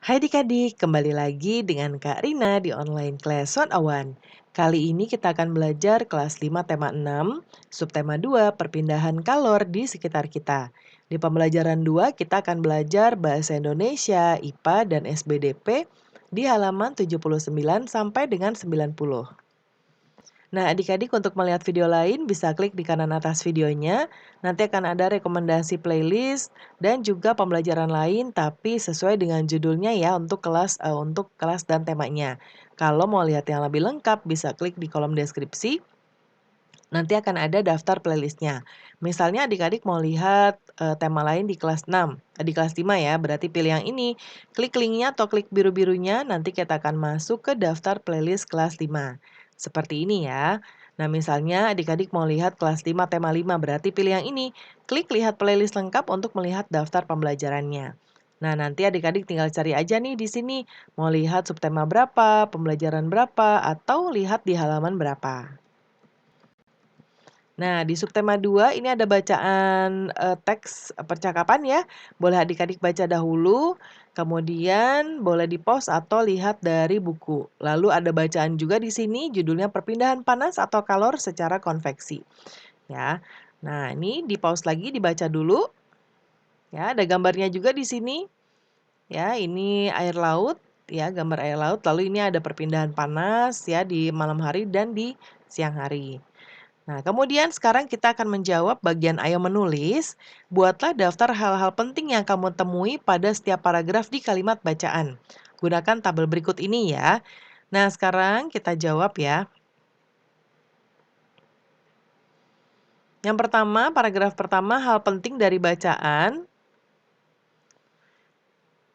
Hai adik-adik, kembali lagi dengan Kak Rina di online class 101. Kali ini kita akan belajar kelas 5 tema 6, subtema 2, perpindahan kalor di sekitar kita. Di pembelajaran 2 kita akan belajar bahasa Indonesia, IPA, dan SBDP di halaman 79 sampai dengan 90. Nah, adik-adik untuk melihat video lain bisa klik di kanan atas videonya. Nanti akan ada rekomendasi playlist dan juga pembelajaran lain tapi sesuai dengan judulnya ya untuk kelas dan temanya. Kalau mau lihat yang lebih lengkap bisa klik di kolom deskripsi. Nanti akan ada daftar playlistnya. Misalnya adik-adik mau lihat tema lain di kelas 6, di kelas 5 ya, berarti pilih yang ini. Klik linknya atau klik biru-birunya, nanti kita akan masuk ke daftar playlist kelas 5. Seperti ini ya. Nah misalnya adik-adik mau lihat kelas 5 tema 5, berarti pilih yang ini. Klik lihat playlist lengkap untuk melihat daftar pembelajarannya. Nah nanti adik-adik tinggal cari aja nih di sini. Mau lihat subtema berapa, pembelajaran berapa, atau lihat di halaman berapa. Nah, di subtema 2 ini ada bacaan, teks percakapan ya. Boleh adik-adik baca dahulu, kemudian boleh di-pause atau lihat dari buku. Lalu ada bacaan juga di sini judulnya perpindahan panas atau kalor secara konveksi, ya. Nah, ini di-pause lagi dibaca dulu, ya. Ada gambarnya juga di sini, ya. Ini air laut, ya, gambar air laut. Lalu ini ada perpindahan panas ya di malam hari dan di siang hari. Nah, kemudian sekarang kita akan menjawab bagian ayo menulis. Buatlah daftar hal-hal penting yang kamu temui pada setiap paragraf di kalimat bacaan. Gunakan tabel berikut ini ya. Nah, sekarang kita jawab ya. Yang pertama, paragraf pertama, hal penting dari bacaan.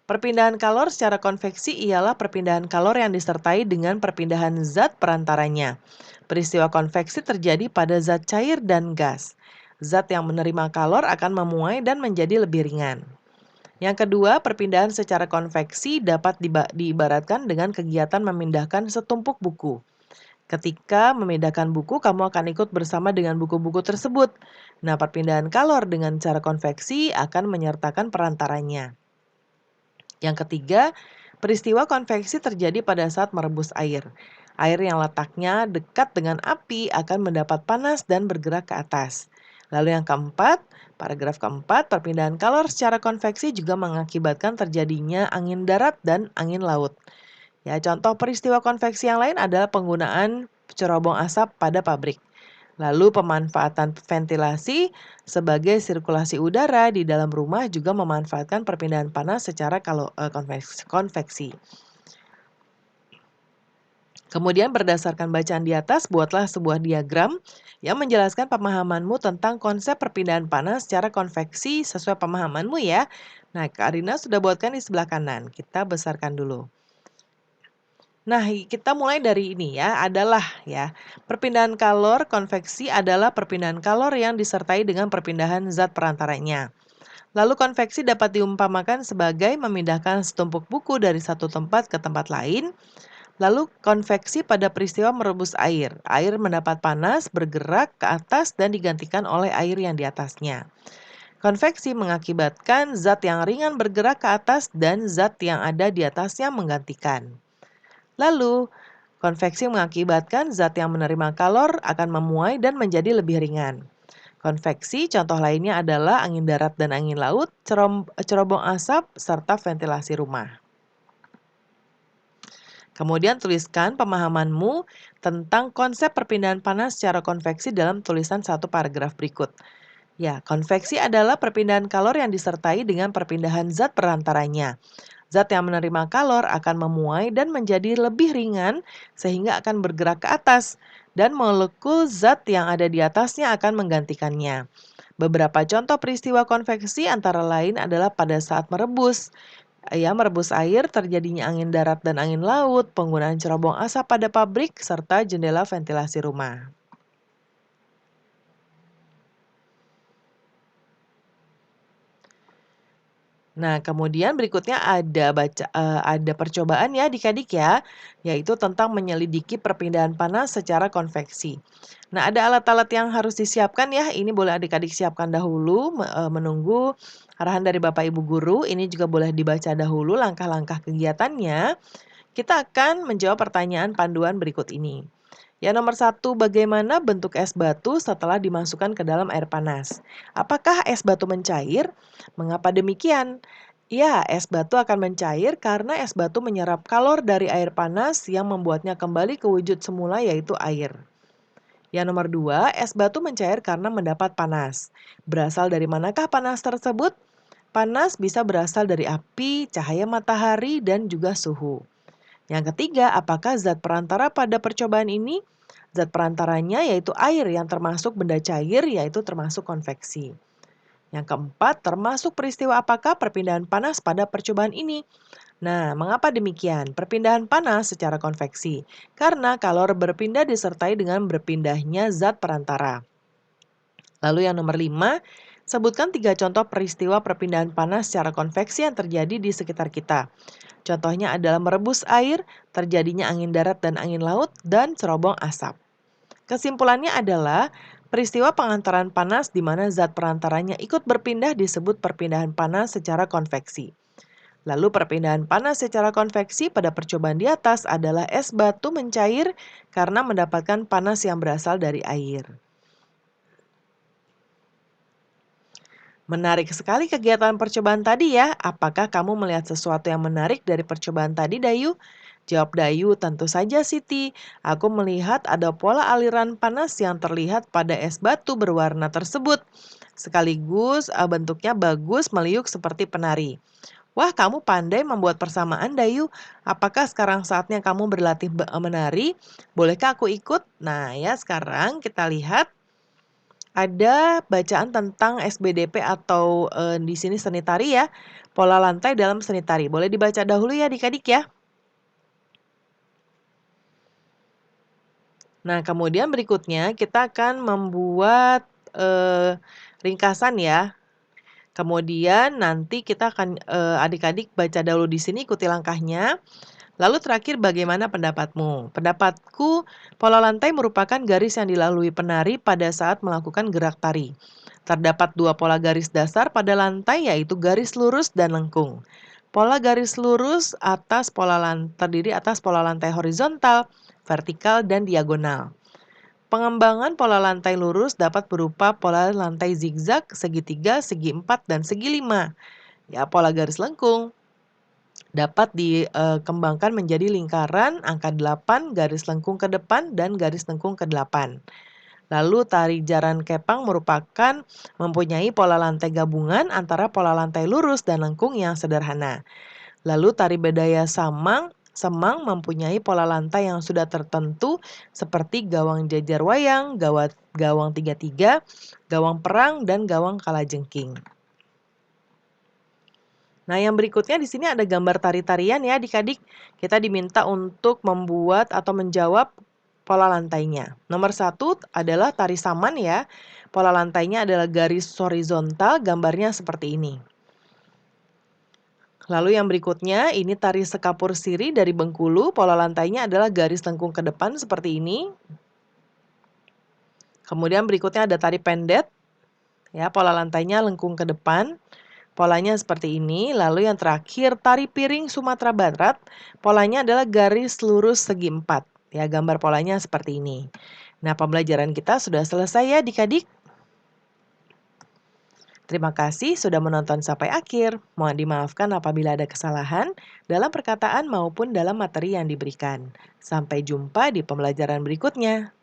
Perpindahan kalor secara konveksi ialah perpindahan kalor yang disertai dengan perpindahan zat perantaranya. Peristiwa konveksi terjadi pada zat cair dan gas. Zat yang menerima kalor akan memuai dan menjadi lebih ringan. Yang kedua, perpindahan secara konveksi dapat diibaratkan dengan kegiatan memindahkan setumpuk buku. Ketika memindahkan buku, kamu akan ikut bersama dengan buku-buku tersebut. Nah, perpindahan kalor dengan cara konveksi akan menyertakan perantaranya. Yang ketiga, peristiwa konveksi terjadi pada saat merebus air. Air yang letaknya dekat dengan api akan mendapat panas dan bergerak ke atas. Lalu yang keempat, paragraf keempat, perpindahan kalor secara konveksi juga mengakibatkan terjadinya angin darat dan angin laut. Ya, contoh peristiwa konveksi yang lain adalah penggunaan cerobong asap pada pabrik. Lalu pemanfaatan ventilasi sebagai sirkulasi udara di dalam rumah juga memanfaatkan perpindahan panas secara konveksi. Kemudian berdasarkan bacaan di atas, buatlah sebuah diagram yang menjelaskan pemahamanmu tentang konsep perpindahan panas secara konveksi sesuai pemahamanmu ya. Nah, Kak Arina sudah buatkan di sebelah kanan. Kita besarkan dulu. Nah, kita mulai dari ini ya, adalah ya. Perpindahan kalor konveksi adalah perpindahan kalor yang disertai dengan perpindahan zat perantaranya. Lalu konveksi dapat diumpamakan sebagai memindahkan setumpuk buku dari satu tempat ke tempat lain. Lalu konveksi pada peristiwa merebus air. Air mendapat panas, bergerak ke atas dan digantikan oleh air yang di atasnya. Konveksi mengakibatkan zat yang ringan bergerak ke atas dan zat yang ada di atasnya menggantikan. Lalu, konveksi mengakibatkan zat yang menerima kalor akan memuai dan menjadi lebih ringan. Konveksi contoh lainnya adalah angin darat dan angin laut, cerobong asap, serta ventilasi rumah. Kemudian tuliskan pemahamanmu tentang konsep perpindahan panas secara konveksi dalam tulisan satu paragraf berikut. Ya, konveksi adalah perpindahan kalor yang disertai dengan perpindahan zat perantaranya. Zat yang menerima kalor akan memuai dan menjadi lebih ringan sehingga akan bergerak ke atas dan molekul zat yang ada di atasnya akan menggantikannya. Beberapa contoh peristiwa konveksi antara lain adalah pada saat merebus. Ya, merebus air, terjadinya angin darat dan angin laut, penggunaan cerobong asap pada pabrik, serta jendela ventilasi rumah. Nah, kemudian berikutnya ada percobaan ya adik-adik ya, yaitu tentang menyelidiki perpindahan panas secara konveksi. Nah, ada alat-alat yang harus disiapkan ya, ini boleh adik-adik siapkan dahulu, menunggu arahan dari Bapak Ibu guru, ini juga boleh dibaca dahulu langkah-langkah kegiatannya. Kita akan menjawab pertanyaan panduan berikut ini. Yang nomor satu, bagaimana bentuk es batu setelah dimasukkan ke dalam air panas? Apakah es batu mencair? Mengapa demikian? Ya, es batu akan mencair karena es batu menyerap kalor dari air panas yang membuatnya kembali ke wujud semula yaitu air. Yang nomor dua, es batu mencair karena mendapat panas. Berasal dari manakah panas tersebut? Panas bisa berasal dari api, cahaya matahari, dan juga suhu. Yang ketiga, apakah zat perantara pada percobaan ini? Zat perantaranya yaitu air yang termasuk benda cair yaitu termasuk konveksi. Yang keempat, termasuk peristiwa apakah perpindahan panas pada percobaan ini? Nah, mengapa demikian? Perpindahan panas secara konveksi. Karena kalor berpindah disertai dengan berpindahnya zat perantara. Lalu yang nomor 5, sebutkan 3 contoh peristiwa perpindahan panas secara konveksi yang terjadi di sekitar kita. Contohnya adalah merebus air, terjadinya angin darat dan angin laut, dan cerobong asap. Kesimpulannya adalah peristiwa pengantaran panas di mana zat perantaranya ikut berpindah disebut perpindahan panas secara konveksi. Lalu perpindahan panas secara konveksi pada percobaan di atas adalah es batu mencair karena mendapatkan panas yang berasal dari air. Menarik sekali kegiatan percobaan tadi ya. Apakah kamu melihat sesuatu yang menarik dari percobaan tadi, Dayu? Jawab Dayu, tentu saja Siti. Aku melihat ada pola aliran panas yang terlihat pada es batu berwarna tersebut. Sekaligus bentuknya bagus meliuk seperti penari. Wah, kamu pandai membuat persamaan, Dayu. Apakah sekarang saatnya kamu berlatih menari? Bolehkah aku ikut? Nah ya, sekarang kita lihat ada bacaan tentang SBDP atau, di sini seni tari ya, pola lantai dalam seni tari. Boleh dibaca dahulu ya adik-adik ya. Nah, kemudian berikutnya kita akan membuat, ringkasan ya. Kemudian nanti kita akan, adik-adik baca dahulu di sini, ikuti langkahnya. Lalu terakhir bagaimana pendapatmu? Pendapatku, pola lantai merupakan garis yang dilalui penari pada saat melakukan gerak tari. Terdapat 2 pola garis dasar pada lantai yaitu garis lurus dan lengkung. Pola garis lurus terdiri atas pola lantai horizontal, vertikal, dan diagonal. Pengembangan pola lantai lurus dapat berupa pola lantai zigzag, segitiga, segi 4, dan segi 5. Ya, pola garis lengkung dapat dikembangkan menjadi lingkaran, angka 8, garis lengkung ke depan, dan garis lengkung ke 8. Lalu tari jaran kepang mempunyai pola lantai gabungan antara pola lantai lurus dan lengkung yang sederhana. Lalu tari bedaya semang mempunyai pola lantai yang sudah tertentu seperti gawang jajar wayang, gawang 3-3, gawang perang, dan gawang kalajengking. Nah, yang berikutnya di sini ada gambar tari-tarian ya adik-adik. Kita diminta untuk membuat atau menjawab pola lantainya. Nomor 1 adalah tari saman ya. Pola lantainya adalah garis horizontal, gambarnya seperti ini. Lalu yang berikutnya, ini tari sekapur siri dari Bengkulu. Pola lantainya adalah garis lengkung ke depan seperti ini. Kemudian berikutnya ada tari pendet. Ya, pola lantainya lengkung ke depan. Polanya seperti ini. Lalu yang terakhir, tari piring Sumatera Barat. Polanya adalah garis lurus segi 4. Ya, gambar polanya seperti ini. Nah, pembelajaran kita sudah selesai ya adik-adik. Terima kasih sudah menonton sampai akhir. Mohon dimaafkan apabila ada kesalahan dalam perkataan maupun dalam materi yang diberikan. Sampai jumpa di pembelajaran berikutnya.